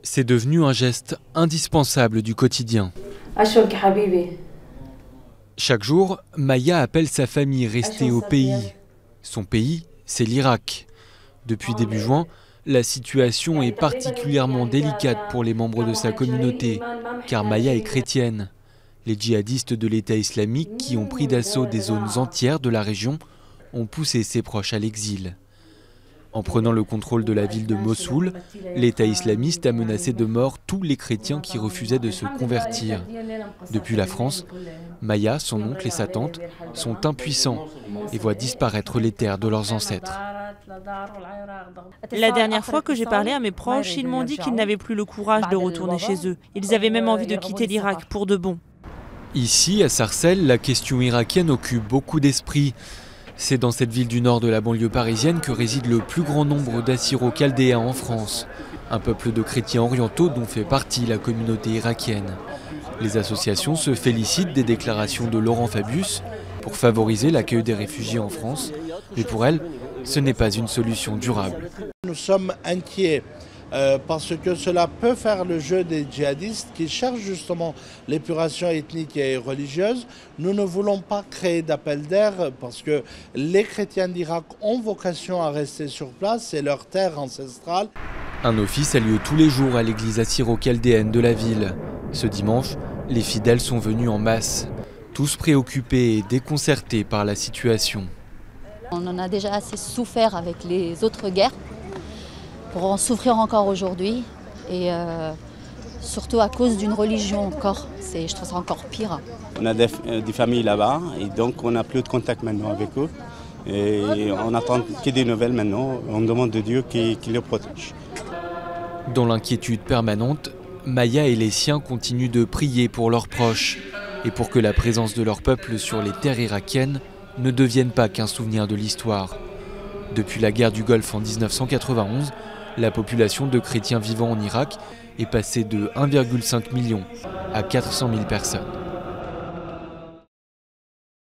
C'est devenu un geste indispensable du quotidien. Chaque jour, Maya appelle sa famille restée au pays. Son pays, c'est l'Irak. Depuis début juin, la situation est particulièrement délicate pour les membres de sa communauté, car Maya est chrétienne. Les djihadistes de l'État islamique, qui ont pris d'assaut des zones entières de la région, ont poussé ses proches à l'exil. En prenant le contrôle de la ville de Mossoul, l'État islamiste a menacé de mort tous les chrétiens qui refusaient de se convertir. Depuis la France, Maya, son oncle et sa tante sont impuissants et voient disparaître les terres de leurs ancêtres. La dernière fois que j'ai parlé à mes proches, ils m'ont dit qu'ils n'avaient plus le courage de retourner chez eux. Ils avaient même envie de quitter l'Irak pour de bon. Ici, à Sarcelles, la question irakienne occupe beaucoup d'esprits. C'est dans cette ville du nord de la banlieue parisienne que réside le plus grand nombre d'Assyro-Chaldéens en France. Un peuple de chrétiens orientaux dont fait partie la communauté irakienne. Les associations se félicitent des déclarations de Laurent Fabius pour favoriser l'accueil des réfugiés en France. Mais pour elles, ce n'est pas une solution durable. Nous sommes inquiets parce que cela peut faire le jeu des djihadistes qui cherchent justement l'épuration ethnique et religieuse. Nous ne voulons pas créer d'appel d'air parce que les chrétiens d'Irak ont vocation à rester sur place, c'est leur terre ancestrale. Un office a lieu tous les jours à l'église assyro-chaldéenne de la ville. Ce dimanche, les fidèles sont venus en masse, tous préoccupés et déconcertés par la situation. On en a déjà assez souffert avec les autres guerres, pour en souffrir encore aujourd'hui, et surtout à cause d'une religion encore, je trouve ça encore pire. On a des familles là-bas et donc on n'a plus de contact maintenant avec eux. Et on attend que des nouvelles maintenant, on demande de Dieu qu'il les protège. Dans l'inquiétude permanente, Maya et les siens continuent de prier pour leurs proches et pour que la présence de leur peuple sur les terres irakiennes ne devienne pas qu'un souvenir de l'histoire. Depuis la guerre du Golfe en 1991, la population de chrétiens vivant en Irak est passée de 1,5 million à 400 000 personnes.